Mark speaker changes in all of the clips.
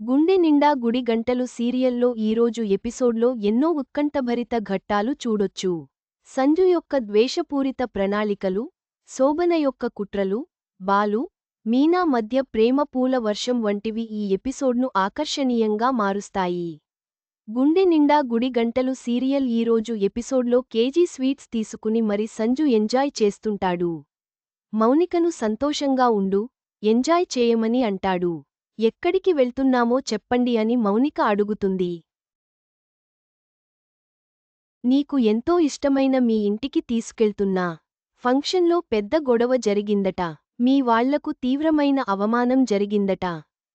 Speaker 1: గుండె నిండా గుడి గంటలు సీరియల్లో ఈరోజు ఎపిసోడ్లో ఎన్నో ఉత్కంఠభరిత ఘట్టాలు చూడొచ్చు. సంజు యొక్క ద్వేషపూరిత ప్రణాళికలు, శోభన యొక్క కుట్రలు, బాలు, మీనా మధ్య ప్రేమ పూల వర్షం వంటివి ఈ ఎపిసోడ్ను ఆకర్షణీయంగా మారుస్తాయి. గుండె నిండా గుడి గంటలు సీరియల్ ఈరోజు ఎపిసోడ్లో కేజీ స్వీట్స్ తీసుకుని మరి సంజు ఎంజాయ్ చేస్తుంటాడు. మౌనికను సంతోషంగా ఉండు, ఎంజాయ్ చేయమని అంటాడు. ఎక్కడికి వెళ్తున్నామో చెప్పండి అని మౌనిక అడుగుతుంది. నీకు ఎంతో ఇష్టమైన మీ ఇంటికి తీసుకెళ్తున్నా. ఫంక్షన్లో పెద్ద గొడవ జరిగిందట. మీ వాళ్లకు తీవ్రమైన అవమానం జరిగిందట.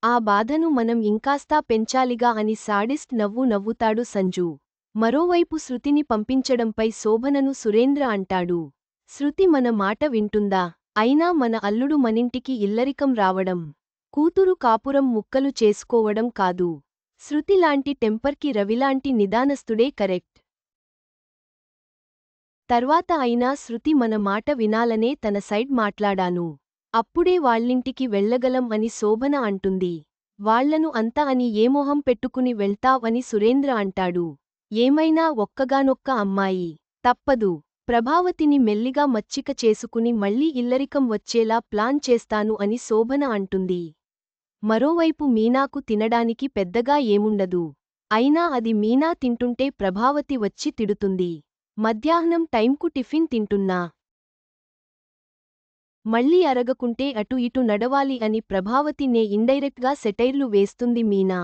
Speaker 1: ఆ బాధను మనం ఇంకాస్తా పెంచాలిగా అని సాడిస్ట్ నవ్వు నవ్వుతాడు సంజు. మరోవైపు శృతిని పంపించడంపై శోభనను సురేంద్ర అంటాడు. శృతి మన మాట వింటుందా? అయినా మన అల్లుడు మనింటికి ఇల్లరికం రావడం, కూతురు కాపురం ముక్కలు చేసుకోవడం కాదు. శృతిలాంటి టెంపర్కి రవిలాంటి నిదానస్తుడే కరెక్ట్. తర్వాత అయినా శృతి మన మాట వినాలనే తన సైడ్ మాట్లాడాను. అప్పుడే వాళ్ళింటికి వెళ్ళగలం అని శోభన అంటుంది. వాళ్లను అంత అని ఏ మొహం పెట్టుకుని వెళ్తావ్ అని సురేంద్ర అంటాడు. ఏమైనా ఒక్కగానొక్క అమ్మాయి. తప్పదు. ప్రభావతిని మెల్లిగా మచ్చిక చేసుకుని మళ్లీ ఇల్లరికం వచ్చేలా ప్లాన్ చేస్తాను అని శోభన అంటుంది. మరోవైపు మీనాకు తినడానికి పెద్దగా ఏముండదు. అయినా అది మీనా తింటుంటే ప్రభావతి వచ్చి తిడుతుంది. మధ్యాహ్నం టైంకు టిఫిన్ తింటున్నా. మళ్ళీ అరగకుంటే అటు ఇటు నడవాలి అని ప్రభావతినే ఇండైరెక్ట్గా సెటైర్లు వేస్తుంది మీనా.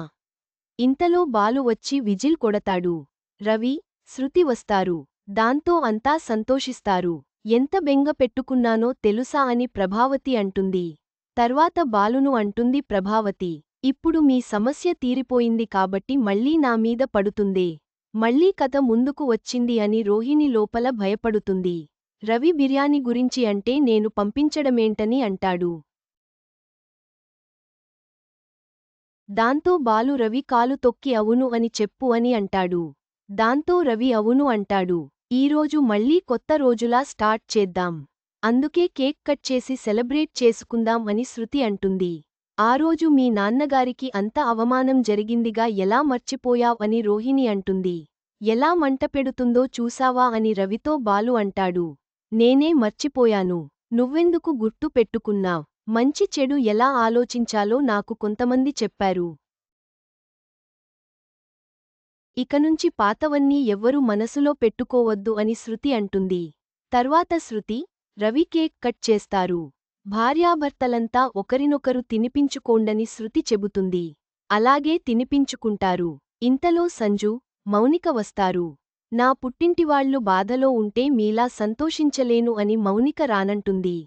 Speaker 1: ఇంతలో బాలు వచ్చి విజిల్ కొడతాడు. రవి, శృతి వస్తారు. దాంతో అంతా సంతోషిస్తారు. ఎంత బెంగ పెట్టుకున్నానో తెలుసా అని ప్రభావతి అంటుంది. తర్వాత బాలును అంటుంది ప్రభావతి. ఇప్పుడు మీ సమస్య తీరిపోయింది కాబట్టి మళ్ళీ నా మీద పడుతుందే. మళ్ళీ కథ ముందుకు వచ్చింది అని రోహిణి లోపల భయపడుతుంది. రవి బిర్యానీ గురించి అంటే నేను పంపించడమేంటని అంటాడు. దాంతో బాలు రవి కాలు తొక్కి అవును అని చెప్పు అని అంటాడు. దాంతో రవి అవును అంటాడు. ఈరోజు మళ్ళీ కొత్త రోజులా స్టార్ట్ చేద్దాం. అందుకే కేక్ కట్ చేసి సెలబ్రేట్ చేసుకుందాం అని శృతి అంటుంది. ఆ రోజు మీ నాన్నగారికి అంత అవమానం జరిగిందిగా ఎలా మర్చిపోయావ్ అని రోహిణి అంటుంది. ఎలా మంటపెడుతుందో చూసావా అని రవితో బాలు అంటాడు. నేనే మర్చిపోయాను. నువ్వెందుకు గుర్తు పెట్టుకున్నావ్? మంచి చెడు ఎలా ఆలోచించాలో నాకు కొంతమంది చెప్పారు. ఇకనుంచి పాతవన్నీ ఎవ్వరూ మనసులో పెట్టుకోవద్దు అని శృతి అంటుంది. తర్వాత శృతి, రవి కేక్ కట్ చేస్తారు. భార్యాభర్తలంతా ఒకరినొకరు తినిపించుకోండని శృతి చెబుతుంది. అలాగే తినిపించుకుంటారు. ఇంతలో సంజు, మౌనిక వస్తారు. నా పుట్టింటివాళ్లు బాధలో ఉంటే మీలా సంతోషించలేను అని మౌనిక రానంటుంది.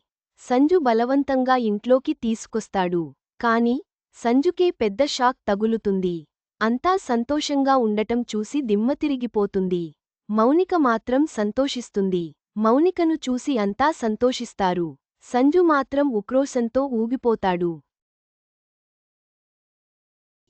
Speaker 1: సంజు బలవంతంగా ఇంట్లోకి తీసుకొస్తాడు. కాని సంజుకే పెద్ద షాక్ తగులుతుంది. అంతా సంతోషంగా ఉండటం చూసి దిమ్మతిరిగిపోతుంది. మౌనిక మాత్రం సంతోషిస్తుంది. మౌనికను చూసి అంతా సంతోషిస్తారు. సంజు మాత్రం ఉక్రోశంతో ఊగిపోతాడు.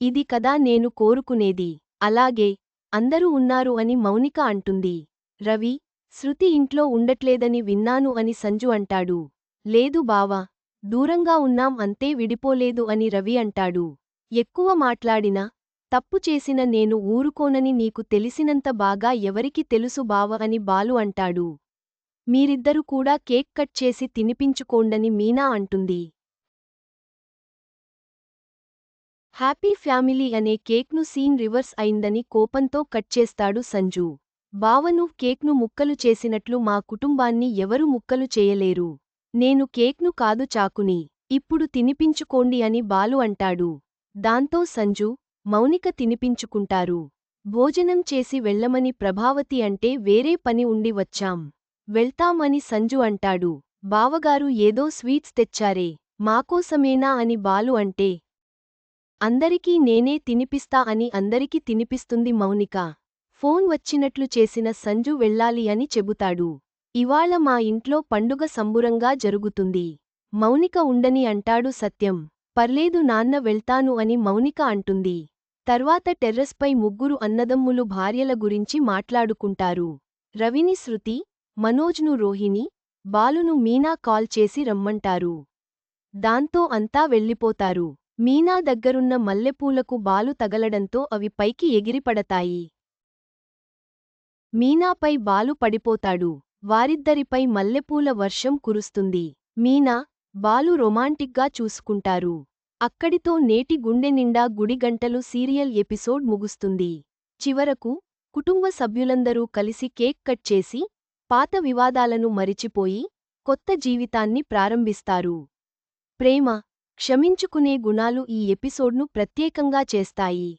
Speaker 1: ఇది కదా నేను కోరుకునేది. అలాగే అందరూ ఉన్నారు అని మౌనిక అంటుంది. రవి, శృతి ఇంట్లో ఉండట్లేదని విన్నాను అని సంజు అంటాడు. లేదు బావా, దూరంగా ఉన్నాం అంతే విడిపోలేదు అని రవి అంటాడు. ఎక్కువ మాట్లాడినా, తప్పు చేసిన నేను ఊరుకోనని నీకు తెలిసినంత బాగా ఎవరికి తెలుసు బావ అని బాలు అంటాడు. మీరిద్దరు కూడా కేక్ కట్ చేసి తినిపించుకోండని మీనా అంటుంది. హ్యాపీ ఫ్యామిలీ అనే కేక్ను సీన్ రివర్స్ అయిందని కోపంతో కట్ చేస్తాడు సంజు. బావను కేక్ను ముక్కలు చేసినట్లు మా కుటుంబాన్ని ఎవరు ముక్కలు చేయలేరు. నేను కేక్ను కాదు చాకుని. ఇప్పుడు తినిపించుకోండి అని బాలు అంటాడు. దాంతో సంజు, మౌనిక తినిపించుకుంటారు. భోజనం చేసి వెళ్లమని ప్రభావతి అంటే వేరే పని ఉండి వచ్చాం. వెళ్తాం అని సంజు అంటాడు. బావగారు ఏదో స్వీట్స్ తెచ్చారే, మాకోసమేనా అని బాలు అంటే, అందరికీ నేనే తినిపిస్తా అని అందరికి తినిపిస్తుంది మౌనిక. ఫోన్ వచ్చినట్లు చేసిన సంజు వెళ్ళాలి అని చెబుతాడు. ఇవాళ మా ఇంట్లో పండుగ సంబురంగా జరుగుతుంది. మౌనిక ఉండని అంటాడు సత్యం. పర్లేదు నాన్న వెళ్తాను అని మౌనిక అంటుంది. తర్వాత టెర్రస్పై ముగ్గురు అన్నదమ్ములు భార్యల గురించి మాట్లాడుకుంటారు. రవిని శృతి, మనోజ్ను రోహిణి, బాలును మీనా కాల్ చేసి రమ్మంటారు. దాంతో అంతా వెళ్ళిపోతారు. మీనా దగ్గరున్న మల్లెపూలకు బాలు తగలడంతో అవి పైకి ఎగిరిపడతాయి. మీనాపై బాలు పడిపోతాడు. వారిద్దరిపై మల్లెపూల వర్షం కురుస్తుంది. మీనా, బాలు రొమాంటిక్గా చూసుకుంటారు. అక్కడితో నేటి గుండె నిండా గుడిగంటలు సీరియల్ ఎపిసోడ్ ముగుస్తుంది. చివరకు, కుటుంబ సభ్యులందరూ కలిసి కేక్ కట్ చేసి, పాత వివాదాలను మరిచిపోయి, కొత్త జీవితాన్ని ప్రారంభిస్తారు. ప్రేమ, క్షమించుకునే గుణాలు ఈ ఎపిసోడ్ను ప్రత్యేకంగా చేస్తాయి.